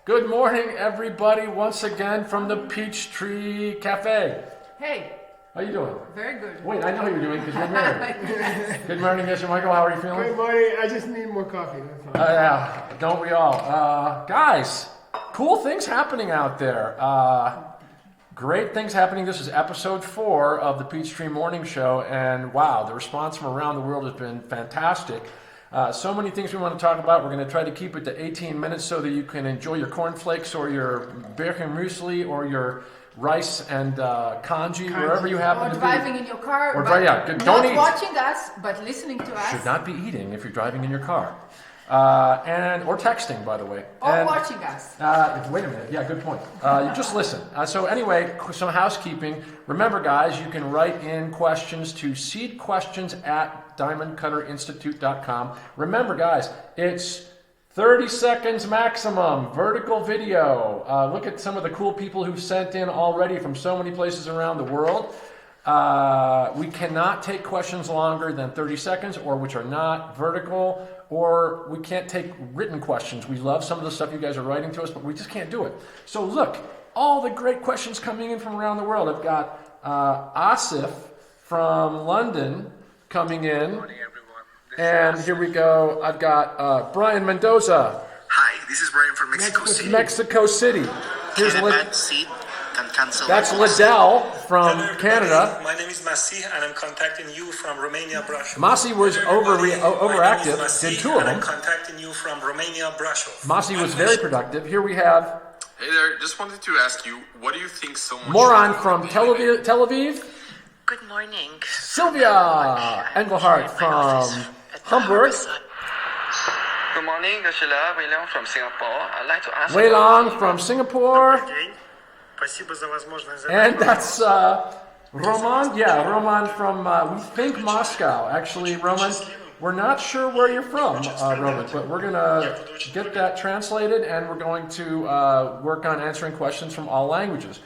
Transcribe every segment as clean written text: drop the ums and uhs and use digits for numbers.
Good morning, everybody, once again from the Peachtree Cafe. Hey. How you doing? Very good. Wait, I know how you're doing because you're married. Good morning, Mr. Michael. How are you feeling? Good morning. I just need more coffee. That's all. Yeah, don't we all? Guys, cool things happening out there. Great things happening. This is episode 4 of the Peachtree Morning Show, and wow, the response from around the world has been fantastic. So many things we want to talk about. We're going to try to keep it to 18 minutes so that you can enjoy your cornflakes or your berchen muesli or your rice and congee, wherever you happen to be. Or driving in your car. Or don't eat. Watching us, but listening to us. Should not be eating if you're driving in your car. Or texting, by the way. Or watching us. Wait a minute. Yeah, good point. You just listen. So anyway, some housekeeping. Remember, guys, you can write in questions to seedquestions@diamondcutterinstitute.com. Remember, guys, it's 30 seconds maximum, vertical video. Look at some of the cool people who've sent in already from so many places around the world. We cannot take questions longer than 30 seconds or which are not vertical, or we can't take written questions. We love some of the stuff you guys are writing to us, but we just can't do it. So look, all the great questions coming in from around the world. I've got Asif from London coming in. Good morning, everyone. And here we go. I've got Brian Mendoza. Hi, this is Brian from Mexico City. Mexico City. Here's Can a bad seed can cancel? That's Liddell from Canada. My name is Masi, and I'm contacting you from Romania, Brașov. Masi was overactive, Masi, did 2 of and them. I'm contacting you from Romania, Brașov. Masi was very productive. Here we have Hey there, just wanted to ask you, what do you think someone Moran should from do Tel Aviv. Good morning. Sylvia Engelhardt from Hamburg. Good morning, this is Wei Long from Singapore. I'd like to ask Wei Long from Singapore. And that's Roman. Yeah, Roman from, we think Moscow. Actually, Roman, we're not sure where you're from, Roman, but we're going to get that translated, and we're going to work on answering questions from all languages.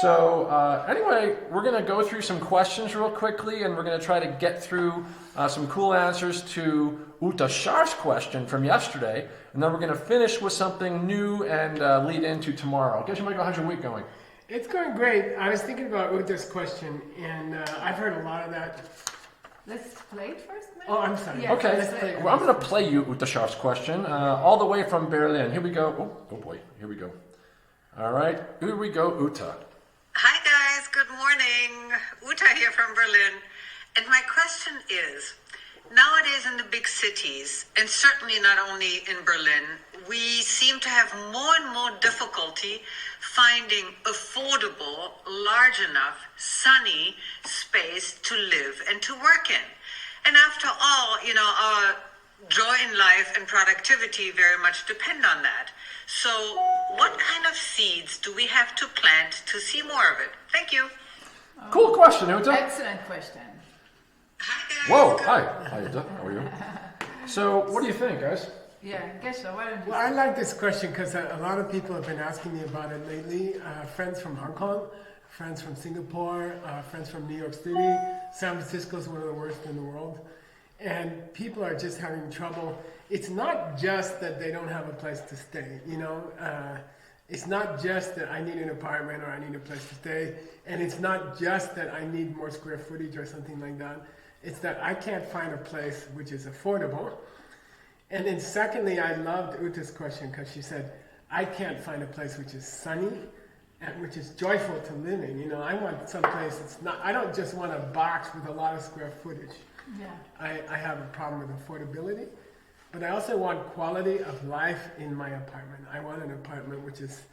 So anyway, we're going to go through some questions real quickly, and we're going to try to get through some cool answers to Uta Shar's question from yesterday, and then we're going to finish with something new and lead into tomorrow. Guess, Michael, how's your week going? It's going great. I was thinking about Uta's question, and I've heard a lot of that. Let's play it first, maybe? Oh, I'm sorry. Yeah, Okay, let's play it. well, I'm going to play you Uta Shar's question all the way from Berlin. Here we go. Oh boy, here we go. All right, here we go, Uta. Hi guys, good morning. Uta here from Berlin. And my question is, nowadays in the big cities, and certainly not only in Berlin, we seem to have more and more difficulty finding affordable, large enough, sunny space to live and to work in. And after all, our joy in life and productivity very much depend on that. So what kind of seeds do we have to plant to see more of it? Thank you. Cool question, Uta. Excellent question. Hi guys. Whoa, hi. Hi, Uta. How are you? So, what do you think, guys? Yeah, guess so. Why don't you Well, I like this question because a lot of people have been asking me about it lately. Friends from Hong Kong, friends from Singapore, friends from New York City. San Francisco is one of the worst in the world. And people are just having trouble. It's not just that they don't have a place to stay, It's not just that I need an apartment or I need a place to stay. And it's not just that I need more square footage or something like that. It's that I can't find a place which is affordable. And then secondly, I loved Uta's question because she said, I can't find a place which is sunny and which is joyful to live in. I want some place that's not, I don't just want a box with a lot of square footage. Yeah. I have a problem with affordability, but I also want quality of life in my apartment. I want an apartment which is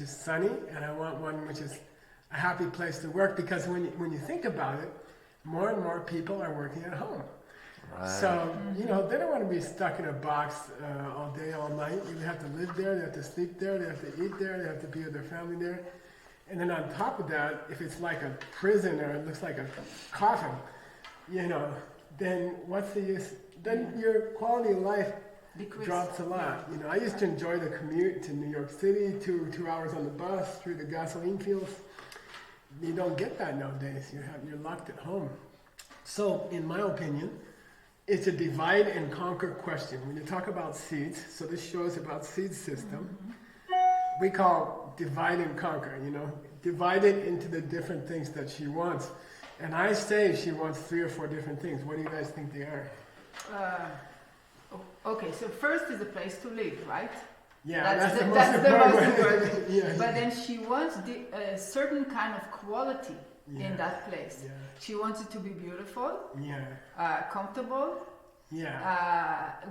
sunny, and I want one which is a happy place to work, because when you think about it, more and more people are working at home. Right. So, they don't want to be stuck in a box all day, all night. They have to live there, they have to sleep there, they have to eat there, they have to be with their family there. And then on top of that, if it's like a prison or it looks like a coffin, then what's the use? Then your quality of life drops a lot. I used to enjoy the commute to New York City, 2 hours on the bus through the gasoline fields. You don't get that nowadays. You're locked at home. So, in my opinion, it's a divide and conquer question. When you talk about seeds, so this show is about seed system. we call divide and conquer, you know, divide it into the different things that she wants. And I say she wants 3 or 4 different things. What do you guys think they are? Okay, so first is a place to live, right? Yeah, that's the the most important. important. Yeah. But then she wants a certain kind of quality in that place. Yeah. She wants it to be beautiful, comfortable,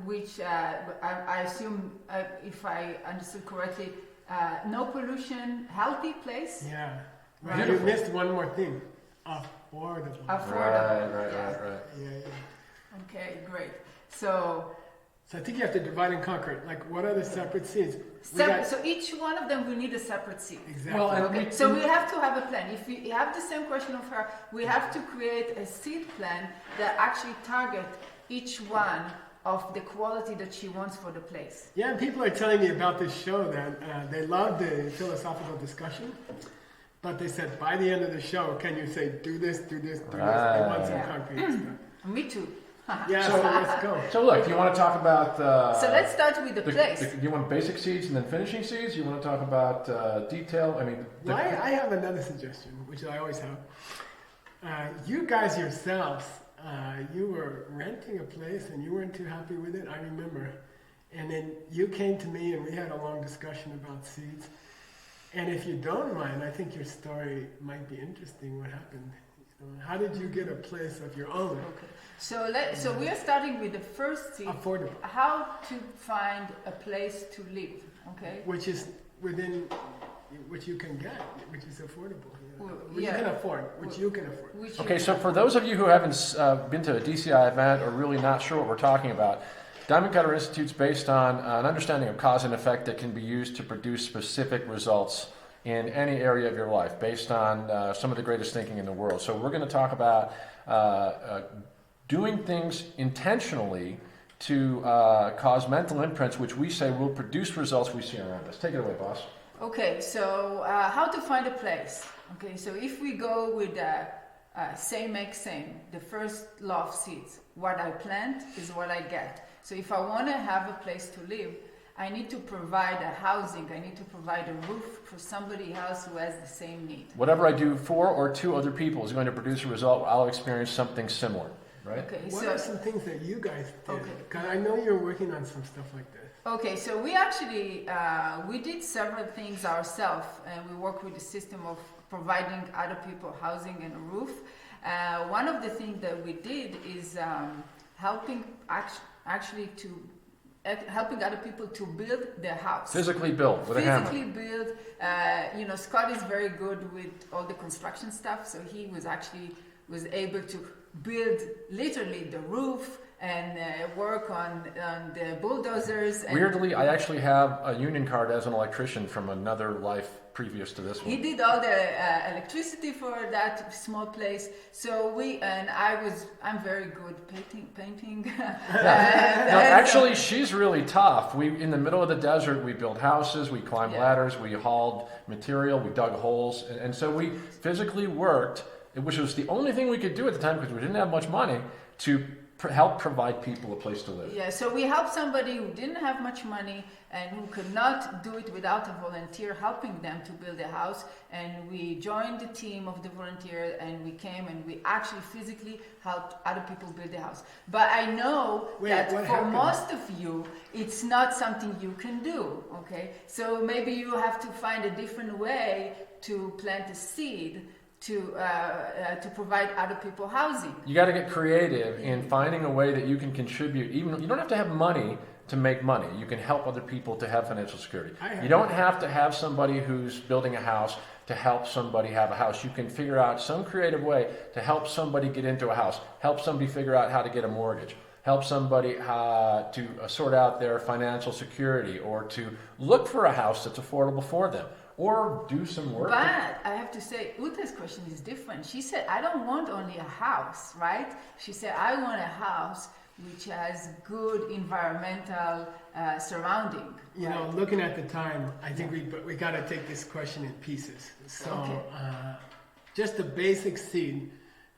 which I assume, if I understood correctly, no pollution, healthy place. Yeah. Right. Right. You missed one more thing. Affordable. Affordable. Right. Yeah. Okay, great. So I think you have to divide and conquer. Like, what are the separate seeds? so each one of them, we need a separate seed. Exactly. Well, and Okay, so we have to have a plan. If we have the same question of her, we have to create a seed plan that actually target each one of the quality that she wants for the place. Yeah, and people are telling me about this show that they love the philosophical discussion, but they said by the end of the show, can you say do this, do this, do this? They want some concrete stuff. Me too. Yeah, so let's go. So look, you want to talk about... So let's start with the place. You want basic seeds and then finishing seeds? You want to talk about detail? I mean... Well, I have another suggestion, which I always have. You guys yourselves, you were renting a place and you weren't too happy with it, I remember. And then you came to me and we had a long discussion about seeds. And if you don't mind, I think your story might be interesting, what happened. How did you get a place of your own? Okay. So we are starting with the first seed. Affordable. How to find a place to live, okay? Which is within, which you can get, which is affordable. Which yeah. you can afford, which you can afford. Okay, so for those of you who haven't been to a DCI event or really not sure what we're talking about, Diamond Cutter Institute's based on an understanding of cause and effect that can be used to produce specific results in any area of your life based on some of the greatest thinking in the world. So we're going to talk about doing things intentionally to cause mental imprints, which we say will produce results we see around us. Take it away, boss. Okay, so how to find a place. Okay, so if we go with same make same, the first law of seeds, what I plant is what I get. So if I want to have a place to live, I need to provide a housing, I need to provide a roof for somebody else who has the same need. Whatever I do for or to other people is going to produce a result where I'll experience something similar, right? Okay, What are some things that you guys did? Okay. Because I know you're working on some stuff like this. Okay, so we actually, we did several things ourselves, and we work with the system of providing other people housing and a roof. One of the things that we did is helping helping other people to build their house. Physically build with a hammer. Physically build. Scott is very good with all the construction stuff, so he was able to build literally the roof and work on the bulldozers. And Weirdly, I actually have a union card as an electrician from another life previous to this one. he did all the electricity for that small place. So I'm very good painting. No, actually, she's really tough. In the middle of the desert, we built houses, we climbed ladders, we hauled material, we dug holes, and so we physically worked, which was the only thing we could do at the time because we didn't have much money, to help provide people a place to live. Yeah, so we helped somebody who didn't have much money and who could not do it without a volunteer helping them to build a house. And we joined the team of the volunteer and we came and we actually physically helped other people build a house. But I know that for happened? most of you, it's not something you can do, okay? So maybe you have to find a different way to plant a seed to provide other people housing. You got to get creative in finding a way that you can contribute. Even you don't have to have money to make money. You can help other people to have financial security. You don't have to have somebody who's building a house to help somebody have a house. You can figure out some creative way to help somebody get into a house, help somebody figure out how to get a mortgage, help somebody to sort out their financial security, or to look for a house that's affordable for them, or do some work. But I have to say, Uta's question is different. She said, I don't want only a house, right? She said, I want a house which has good environmental surrounding. You know, looking at the time, I think we got to take this question in pieces. So just the basic seed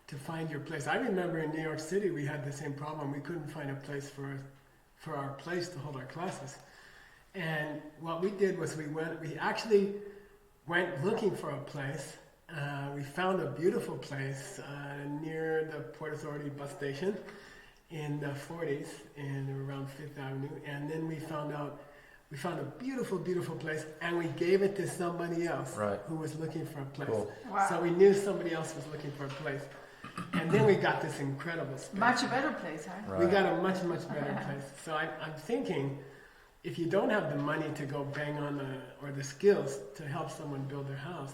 to find your place. I remember in New York City, we had the same problem. We couldn't find a place for our place to hold our classes. And what we did was we actually went looking for a place. We found a beautiful place near the Port Authority bus station in the 40s and around 5th Avenue. And then we found a beautiful, beautiful place, and we gave it to somebody else who was looking for a place. Cool. Wow. So we knew somebody else was looking for a place. And then we got this incredible space. Much better place, huh? Right. We got a much, much better place. So I'm thinking, if you don't have the money to go bang on or the skills to help someone build their house,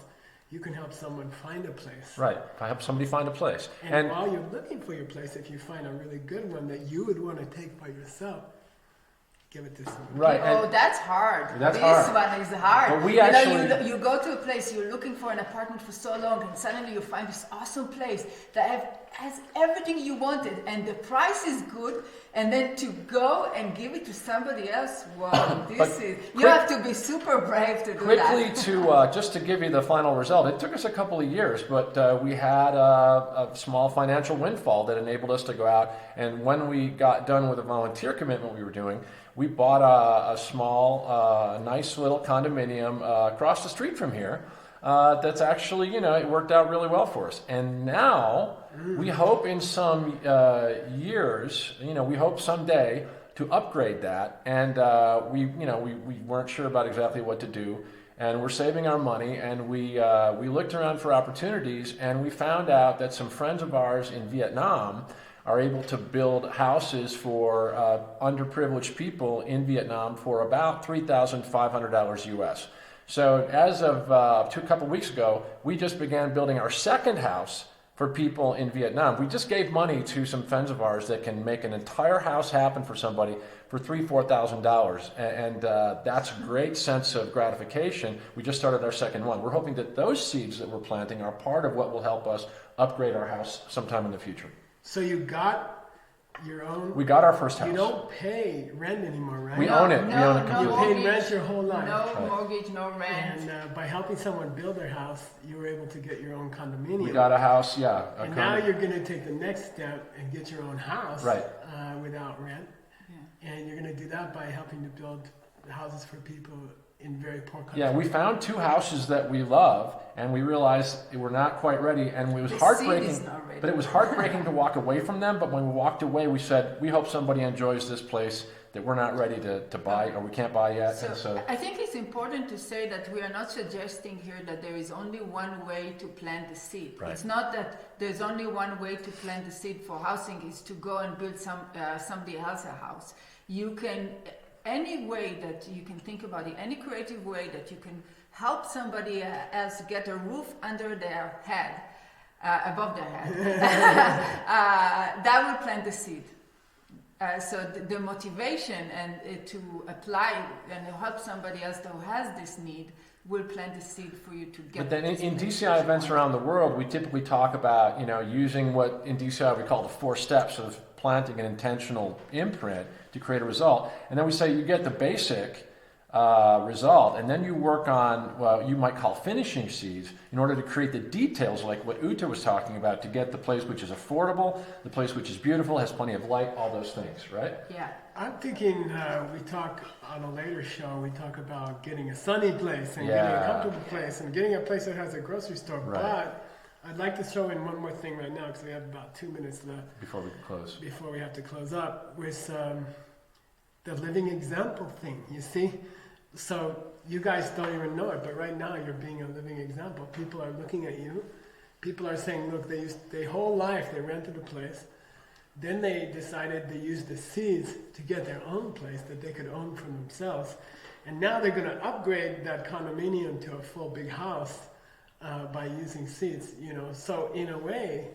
you can help someone find a place. Right. If I help somebody find a place. And while you're looking for your place, if you find a really good one that you would want to take by yourself, give it to somebody. Right. Oh, and that's hard. That's this hard. one is hard. But we you actually- know, you go to a place, you're looking for an apartment for so long, and suddenly you find this awesome place that has everything you wanted, and the price is good, and then to go and give it to somebody else, wow, you have to be super brave to do quickly that. to just to give you the final result, it took us a couple of years, but we had a small financial windfall that enabled us to go out. And when we got done with the volunteer commitment we were doing, we bought a small, nice little condominium across the street from here. That's actually, it worked out really well for us. And now we hope in some years, we hope someday to upgrade that. And we weren't sure about exactly what to do. And we're saving our money. And we looked around for opportunities, and we found out that some friends of ours in Vietnam are able to build houses for underprivileged people in Vietnam for about $3,500 US. So as of a couple weeks ago, we just began building our second house for people in Vietnam. We just gave money to some friends of ours that can make an entire house happen for somebody for $3,000-$4,000. And that's a great sense of gratification. We just started our second one. We're hoping that those seeds that we're planting are part of what will help us upgrade our house sometime in the future. So you got your own... We got our first house. You don't pay rent anymore, right? We own it. We own it No completely. You paid mortgage, rent your whole life. No mortgage, no rent. And by helping someone build their house, you were able to get your own condominium. We got a house, And now you're going to take the next step and get your own house without rent. Yeah. And you're going to do that by helping to build houses for people in very poor countries. Yeah, we found two houses that we love, and we realized we're not quite ready, and it was heartbreaking. But it was heartbreaking to walk away from them. But when we walked away, we said, we hope somebody enjoys this place that we're not ready to buy, or we can't buy yet. So I think it's important to say that we are not suggesting here that there is only one way to plant the seed. Right. It's not that there's only one way to plant the seed for housing is to go and build somebody else a house. You can, any way that you can think about it, any creative way that you can help somebody else get a roof under their head, above their head, that will plant the seed. So the motivation and to apply and help somebody else who has this need will plant the seed for you to get. But then in DCI events around the world, we typically talk about using what in DCI we call the 4 steps of planting an intentional imprint to create a result. And then we say you get the basic result, and then you work on what you might call finishing seeds in order to create the details like what Uta was talking about, to get the place which is affordable, the place which is beautiful, has plenty of light, all those things, right? Yeah. I'm thinking we talk on a later show, we talk about getting a sunny place and getting a comfortable place and getting a place that has a grocery store. Right. But I'd like to throw in one more thing right now because we have about 2 minutes left. Before we close. Before we have to close up with the living example thing, you see? So you guys don't even know it, but right now you're being a living example. People are looking at you. People are saying, look, their whole life they rented a place. Then they decided to use the seeds to get their own place that they could own for themselves. And now they're going to upgrade that condominium to a full big house by using seeds, So in a way,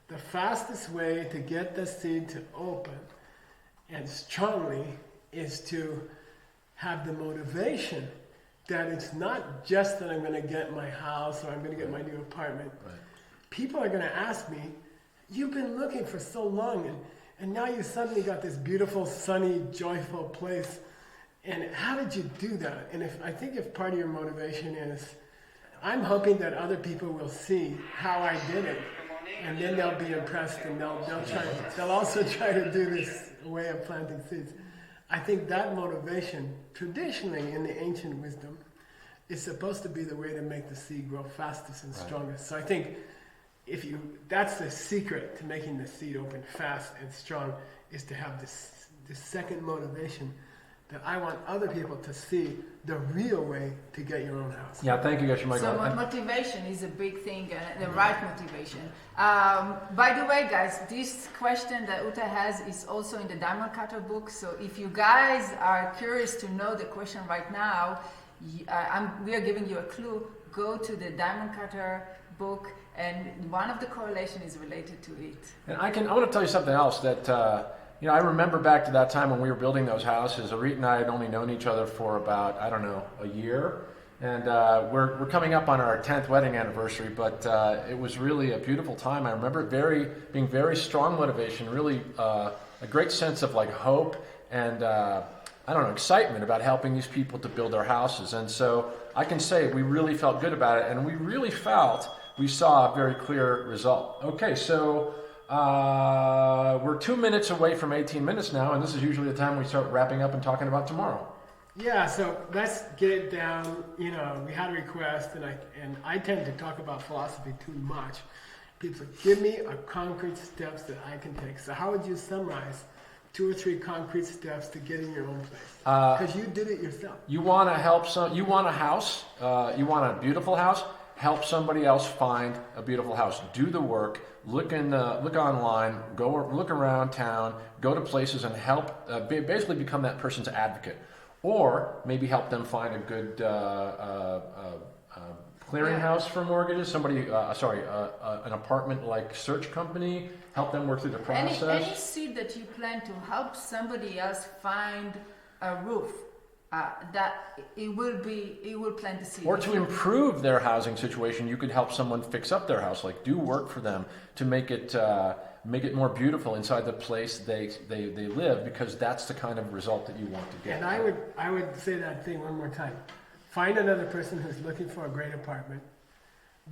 the fastest way to get the seed to open and strongly is to have the motivation that it's not just that I'm going to get my house or I'm going to get my new apartment. Right. People are going to ask me, you've been looking for so long and now you suddenly got this beautiful, sunny, joyful place. And how did you do that? And I think if part of your motivation is, I'm hoping that other people will see how I did it, and then they'll be impressed and they'll also try to do this way of planting seeds. I think that motivation, traditionally in the ancient wisdom, is supposed to be the way to make the seed grow fastest and strongest. So I think that's the secret to making the seed open fast and strong, is to have this second motivation that I want other people to see the real way to get your own house. Yeah, thank you, Michael. So motivation is a big thing, the right motivation. By the way, guys, this question that Uta has is also in the Diamond Cutter book. So if you guys are curious to know the question right now, we are giving you a clue. Go to the Diamond Cutter book, and one of the correlation is related to it. And I want to tell you something else that I remember back to that time when we were building those houses. Arit and I had only known each other for about, I don't know, a year, and we're coming up on our 10th wedding anniversary. But it was really a beautiful time. I remember it being very strong motivation, really a great sense of like hope and excitement about helping these people to build their houses. And so I can say we really felt good about it, and we really felt we saw a very clear result. Okay, so we're 2 minutes away from 18 minutes now, and this is usually the time we start wrapping up and talking about tomorrow. Yeah, so let's get it down. We had a request, and I tend to talk about philosophy too much. People say, give me a concrete steps that I can take. So how would you summarize 2 or 3 concrete steps to getting your own place? Because you did it yourself. You want to you want a house, you want a beautiful house, help somebody else find a beautiful house. Do the work, look online, look around town, go to places and help, basically become that person's advocate. Or maybe help them find a good clearinghouse for mortgages, an apartment-like search company, help them work through the process. Any seed that you plan to help somebody else find a roof, that it will plant the seed. Or to improve their housing situation, you could help someone fix up their house, like do work for them to make it more beautiful inside the place they live, because that's the kind of result that you want to get. And I would say that thing one more time. Find another person who's looking for a great apartment.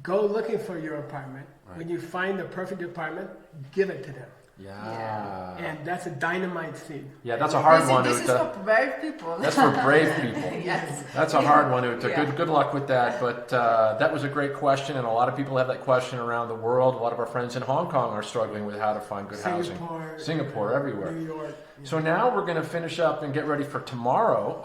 Go looking for your apartment. Right. When you find the perfect apartment, give it to them. Yeah. And that's a dynamite seed. Yeah, that's a hard one. This is for brave people. That's for brave people. Yes. That's a hard one, Uta. Yeah. Good luck with that. But that was a great question, and a lot of people have that question around the world. A lot of our friends in Hong Kong are struggling with how to find good housing. Singapore, everywhere. New York. Yeah. So now we're going to finish up and get ready for tomorrow.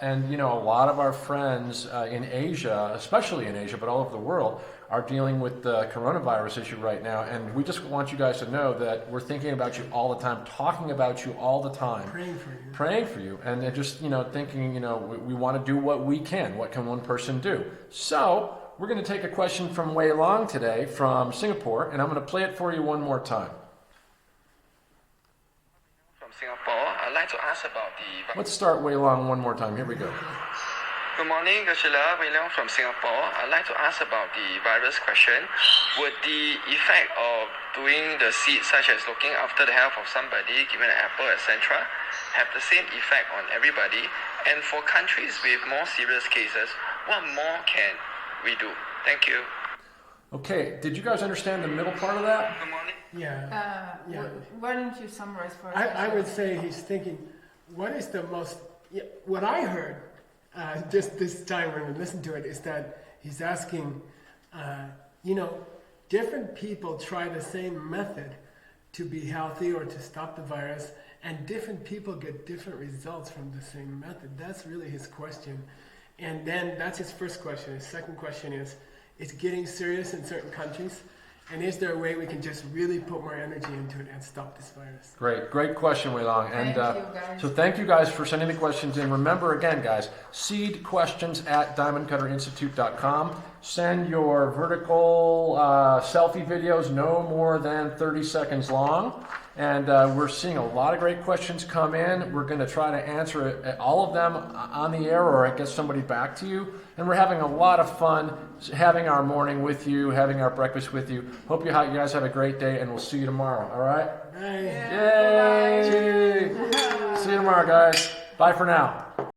And a lot of our friends in Asia, especially in Asia, but all over the world, are dealing with the coronavirus issue right now, and we just want you guys to know that we're thinking about you all the time, talking about you all the time, praying for you, and just thinking we want to do what we can. What can one person do? So we're going to take a question from Wei Long today from Singapore, and I'm going to play it for you one more time. From Singapore, I'd like to ask about the... Let's start Wei Long one more time. Here we go. Good morning, Sheila. William from Singapore. I'd like to ask about the virus question. Would the effect of doing the seeds, such as looking after the health of somebody, giving an apple, etc., have the same effect on everybody? And for countries with more serious cases, what more can we do? Thank you. Okay, did you guys understand the middle part of that? Good morning. Yeah. Why don't you summarize for us? I would say he's thinking, what is the most... what I heard... just this time when we listen to it, is that he's asking, different people try the same method to be healthy or to stop the virus, and different people get different results from the same method. That's really his question. And then that's his first question. His second question is, it's getting serious in certain countries, and is there a way we can just really put more energy into it and stop this virus? Great question, Wei Long. And so thank you guys for sending the questions in. Remember again, guys, seedquestions@diamondcutterinstitute.com. Send your vertical selfie videos no more than 30 seconds long. And we're seeing a lot of great questions come in. We're going to try to answer all of them on the air, or get somebody back to you. And we're having a lot of fun having our morning with you, having our breakfast with you. Hope you guys have a great day, and we'll see you tomorrow. All right? Bye. Yay! See you tomorrow, guys. Bye for now.